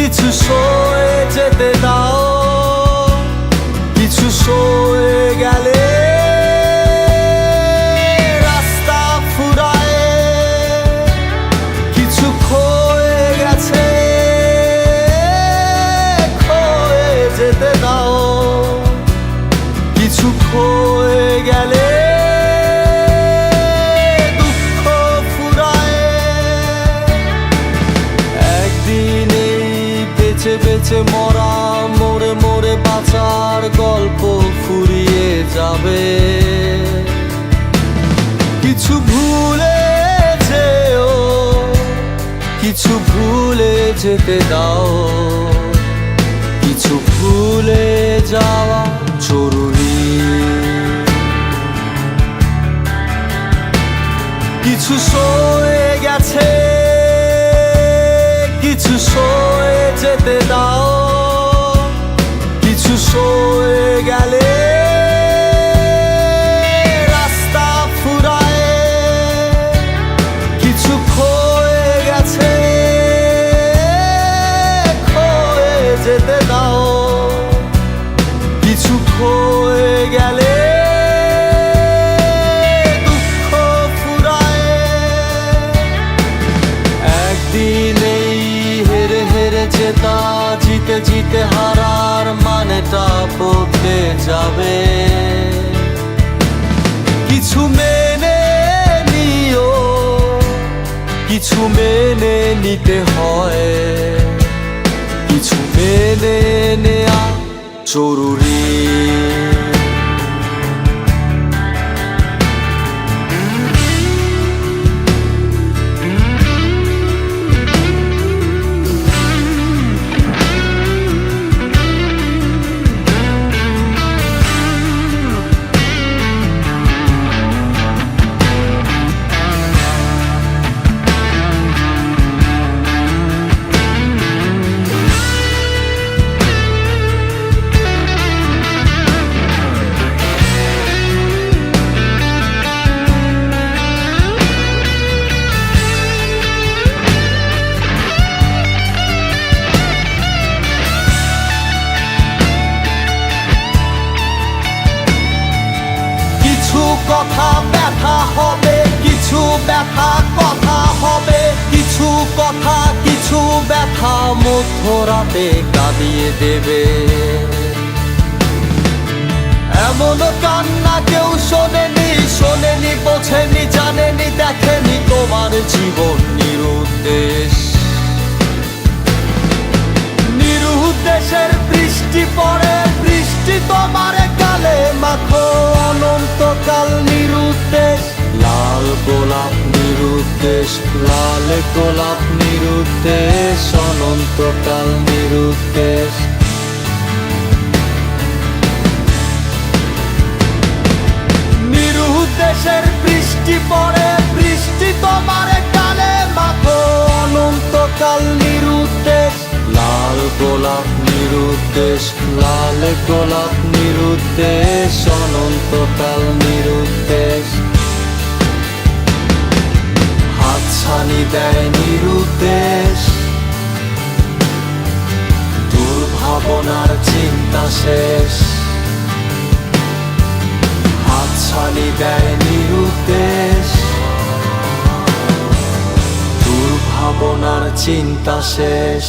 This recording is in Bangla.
কিছু সয়ে যেতে দাও, কিছু সয়ে গেলে রাস্তা ফুরায়, কিছু ক্ষয়ে গেছে ক্ষয়ে যেতে দাও, কিছু ক্ষয়ে গেলে দুঃখ ফুরায়। একদিন এই বেঁচে বেঁচে মরা, মরে মরে বাঁচার গল্প ফুরিয়ে যাবে। কিছু ভুলে যেও, কিছু ভুলে যেতে দাও, কিছু ভুলে যাওয়া জরুরি। কিছু সয়ে গেছে, কিছু সয়ে যেতে দাও, কিছু সয়ে গেলে রাস্তা ফুরায়, কিছু ক্ষয়ে গেছে ক্ষয়ে যেতে দাও, কিছু ক্ষয়ে গেলে দুঃখ ফুরায়। একদিন এই হেরে হেরে জেতা, জিতে জিতে হারার মানেটা বদলে যাবে। কিছু মেনে নিও, কিছু মেনে নিতে হয়, কিছু মেনে নেয়া জরুরি। কথা ব্যথা হবে, কিছু ব্যথা কথা হবে, কিছু কথা কিছু ব্যথা মধ্যরাতে কাঁদিয়ে দেবে। এমন কান্না কেউ শোনেনি, শোনেনি বোঝেনি জানেনি দেখেনি তোমার জীবন নিরুদ্দেশ। নিরুদ্দেশের বৃষ্টি পড়ে, বৃষ্টি তোমার গালে মাখো অনন্তকাল নিরুদ্দেশ। লাল গোলাপ নিরুদ্দেশ, লাল গোলাপ নিরুদ্দেশ, অনন্তকাল নিরুদ্দেশ। নিরুদ্দেশের বৃষ্টি পড়ে, বৃষ্টি তোমার গালে মাখো অনন্তকাল নিরুদ্দেশ। লাল গোলাপ নিরুদ্দেশ, লাল গোলাপ নিরুদ্দেশ, অনন্তকাল নিরুদ্দেশ। হাতছানি দেয় নিরুদ্দেশ, দুর্ভাবনার চিন্তা শেষ। হাতছানি দেয় নিরুদ্দেশ, দুর্ভাবনার চিন্তা শেষ।